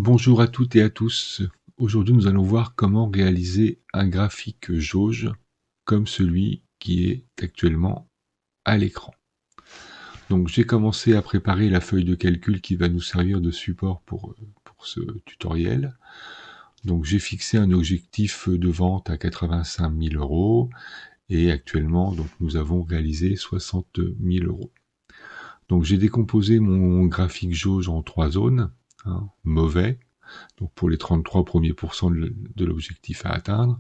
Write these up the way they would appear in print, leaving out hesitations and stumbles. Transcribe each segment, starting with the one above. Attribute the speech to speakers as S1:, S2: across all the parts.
S1: Bonjour à toutes et à tous. Aujourd'hui, nous allons voir comment réaliser un graphique jauge comme celui qui est actuellement à l'écran. Donc, j'ai commencé à préparer la feuille de calcul qui va nous servir de support pour ce tutoriel. Donc, j'ai fixé un objectif de vente à 85 000 euros et actuellement, donc, nous avons réalisé 60 000 euros. Donc, j'ai décomposé mon graphique jauge en 3 zones. Mauvais, donc pour les 33 premiers pourcents de l'objectif à atteindre.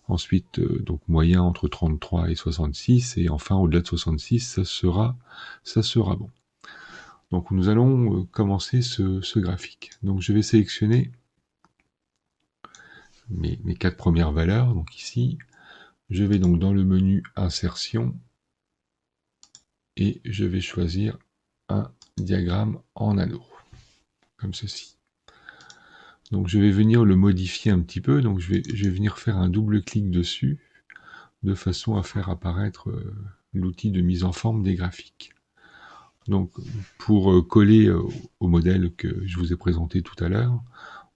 S1: Ensuite, donc moyen entre 33 et 66, et enfin au-delà de 66, ça sera bon. Donc nous allons commencer ce graphique. Donc je vais sélectionner mes 4 premières valeurs. Donc ici, je vais donc dans le menu insertion et je vais choisir un diagramme en anneau, comme ceci. Donc je vais venir le modifier un petit peu, donc je vais venir faire un double clic dessus, de façon à faire apparaître l'outil de mise en forme des graphiques. Donc pour coller au modèle que je vous ai présenté tout à l'heure,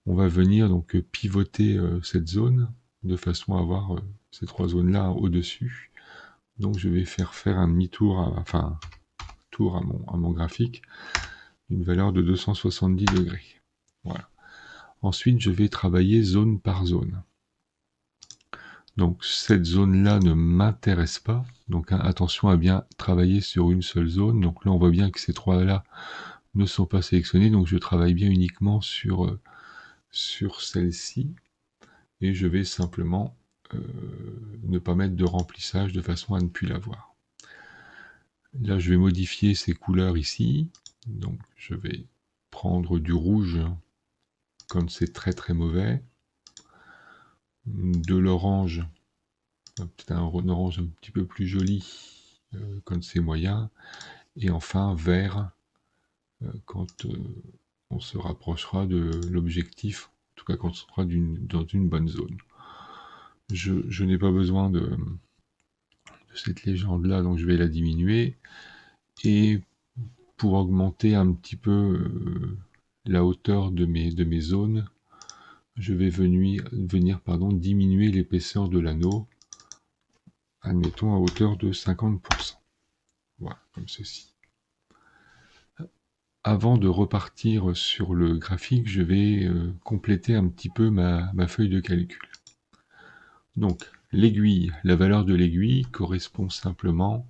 S1: on va venir donc pivoter cette zone, de façon à avoir ces 3 zones-là au-dessus. Donc je vais faire un demi-tour, tour à mon graphique, une valeur de 270 degrés. Voilà. Ensuite, je vais travailler zone par zone. Donc cette zone-là ne m'intéresse pas. Donc attention à bien travailler sur une seule zone. Donc là, on voit bien que ces 3-là ne sont pas sélectionnés. Donc je travaille bien uniquement sur celle-ci. Et je vais simplement ne pas mettre de remplissage de façon à ne plus la voir. Là, je vais modifier ces couleurs ici. Donc je vais prendre du rouge quand c'est très très mauvais, de l'orange, peut-être un orange un petit peu plus joli quand c'est moyen, et enfin vert quand on se rapprochera de l'objectif, en tout cas quand on sera dans une bonne zone. Je n'ai pas besoin de cette légende-là, donc je vais la diminuer, et pour augmenter un petit peu la hauteur de mes zones, je vais venir diminuer l'épaisseur de l'anneau, admettons à hauteur de 50%. Voilà, comme ceci. Avant de repartir sur le graphique, je vais compléter un petit peu ma feuille de calcul. Donc, l'aiguille, la valeur de l'aiguille correspond simplement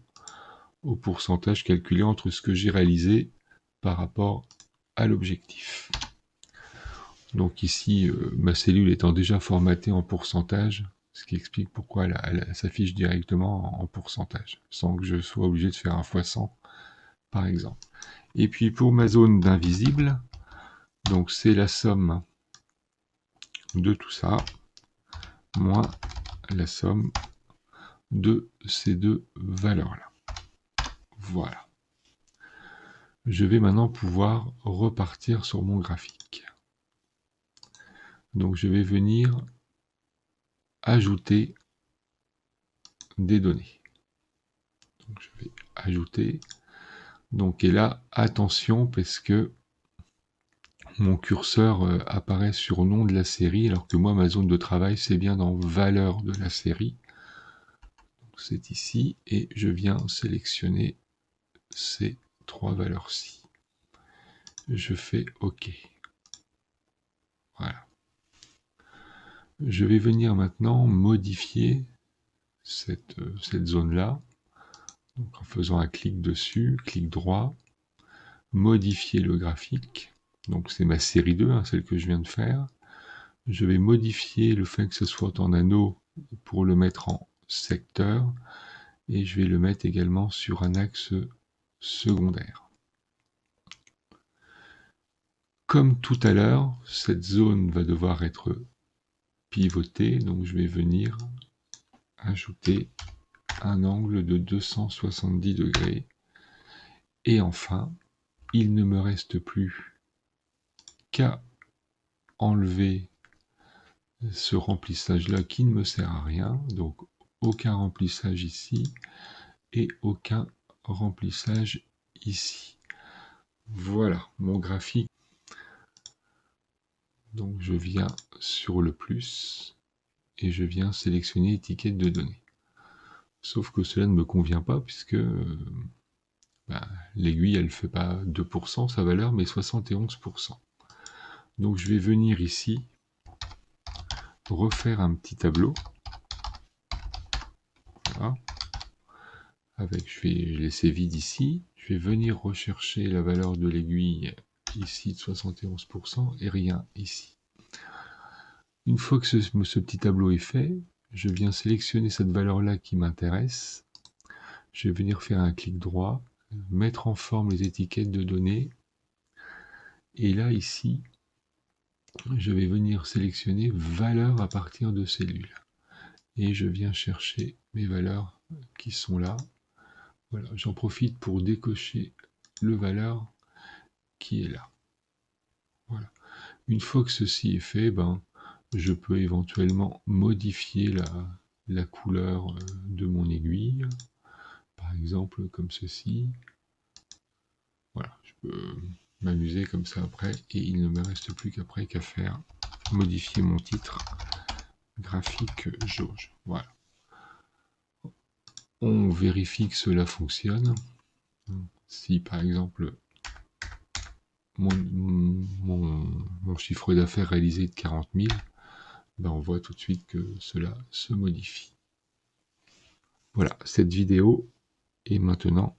S1: au pourcentage calculé entre ce que j'ai réalisé par rapport à l'objectif. Donc ici, ma cellule étant déjà formatée en pourcentage, ce qui explique pourquoi elle s'affiche directement en pourcentage, sans que je sois obligé de faire un x100, par exemple. Et puis pour ma zone d'invisible, donc c'est la somme de tout ça, moins la somme de ces deux valeurs-là. Voilà. Je vais maintenant pouvoir repartir sur mon graphique. Donc je vais venir ajouter des données. Donc je vais ajouter. Donc et là, attention parce que mon curseur apparaît sur nom de la série, alors que moi ma zone de travail c'est bien dans valeur de la série. C'est ici et je viens sélectionner ces 3 valeurs-ci. Je fais OK. Voilà. Je vais venir maintenant modifier cette zone-là. Donc en faisant un clic dessus, clic droit, modifier le graphique. Donc c'est ma série 2, celle que je viens de faire. Je vais modifier le fait que ce soit en anneau pour le mettre en secteur. Et je vais le mettre également sur un axe secondaire. Comme tout à l'heure, cette zone va devoir être pivotée, donc je vais venir ajouter un angle de 270 degrés. Et enfin, il ne me reste plus qu'à enlever ce remplissage-là qui ne me sert à rien. Donc aucun remplissage ici et aucun remplissage ici. Voilà, mon graphique. Donc je viens sur le plus et je viens sélectionner étiquette de données. Sauf que cela ne me convient pas puisque l'aiguille elle fait pas 2% sa valeur mais 71%. Donc je vais venir ici refaire un petit tableau. Voilà. Je vais laisser vide ici. Je vais venir rechercher la valeur de l'aiguille ici de 71% et rien ici. Une fois que ce petit tableau est fait, je viens sélectionner cette valeur-là qui m'intéresse. Je vais venir faire un clic droit, mettre en forme les étiquettes de données. Et là, ici, je vais venir sélectionner valeur à partir de cellules. Et je viens chercher mes valeurs qui sont là. Voilà, j'en profite pour décocher le valeur qui est là. Voilà. Une fois que ceci est fait, je peux éventuellement modifier la couleur de mon aiguille. Par exemple, comme ceci. Voilà, je peux m'amuser comme ça après, et il ne me reste plus qu'après qu'à faire modifier mon titre graphique jauge. Voilà. On vérifie que cela fonctionne. Si par exemple mon chiffre d'affaires réalisé est de 40 000, on voit tout de suite que cela se modifie. Voilà, cette vidéo est maintenant